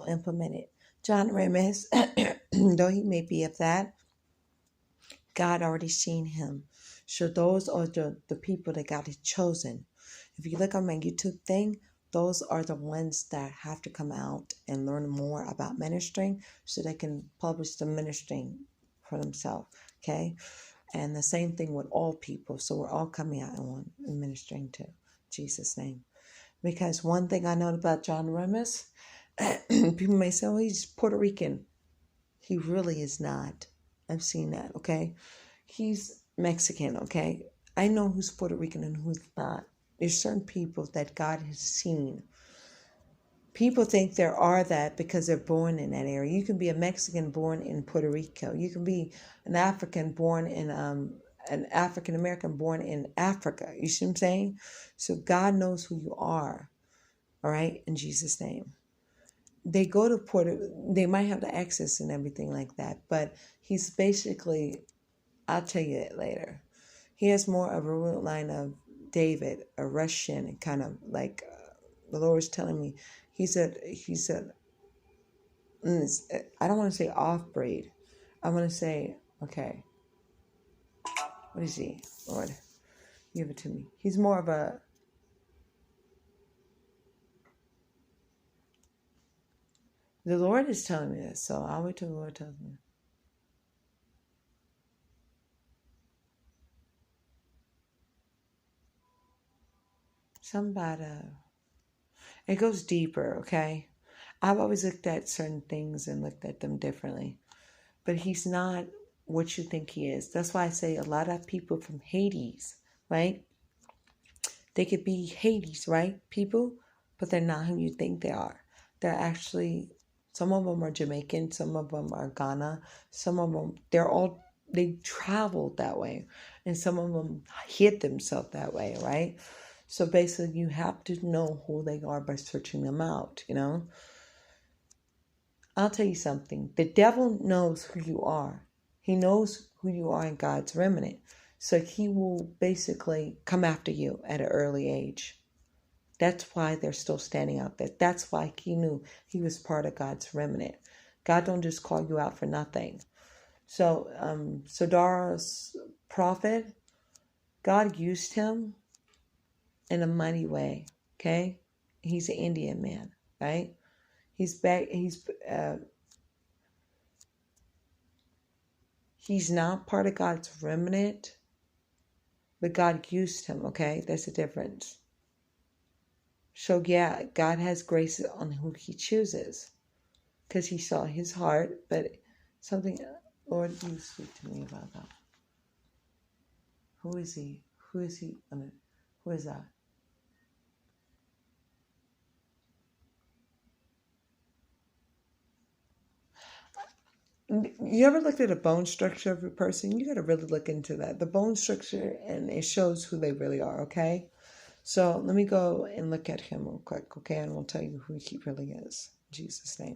implement it. John Remus, though he may be of that, God already seen him. So those are the people that God has chosen. If you look on my YouTube thing, those are the ones that have to come out and learn more about ministering so they can publish the ministering for themselves. Okay? And the same thing with all people. So we're all coming out and ministering to Jesus' name. Because one thing I know about John Remus, people may say, oh, he's Puerto Rican. He really is not. I've seen that, okay? He's Mexican, okay? I know who's Puerto Rican and who's not. There's certain people that God has seen. People think there are that because they're born in that area. You can be a Mexican born in Puerto Rico. You can be an African born in an African American born in Africa. You see what I'm saying? So God knows who you are. All right, in Jesus' name. They go to they might have the access and everything like that, but he's basically, I'll tell you that later. He has more of a root line of David, a Russian, kind of like the Lord is telling me. He's a, I don't want to say off breed. I want to say, okay, what is he? Lord, give it to me. He's more of a, the Lord is telling me this, so I'll wait till the Lord tells me. Somebody, it goes deeper, okay? I've always looked at certain things and looked at them differently. But he's not what you think he is. That's why I say a lot of people from Hades, right? They could be Hades, right? People, but they're not who you think they are. They're actually, some of them are Jamaican, some of them are Ghana, some of them, they traveled that way. And some of them hid themselves that way, right? So basically, you have to know who they are by searching them out, you know? I'll tell you something. The devil knows who you are. He knows who you are in God's remnant. So he will basically come after you at an early age. That's why they're still standing out there. That's why he knew he was part of God's remnant. God don't just call you out for nothing. So Sadara's prophet, God used him in a mighty way. Okay? He's an Indian man, right? He's not part of God's remnant, but God used him, okay? That's the difference. So yeah, God has grace on who he chooses because he saw his heart, but something, Lord, you speak to me about that. Who is he? Who is he? Who is that? You ever looked at a bone structure of a person? You got to really look into that. The bone structure, and it shows who they really are, okay? So let me go and look at him real quick, okay? And we'll tell you who he really is. In Jesus' name.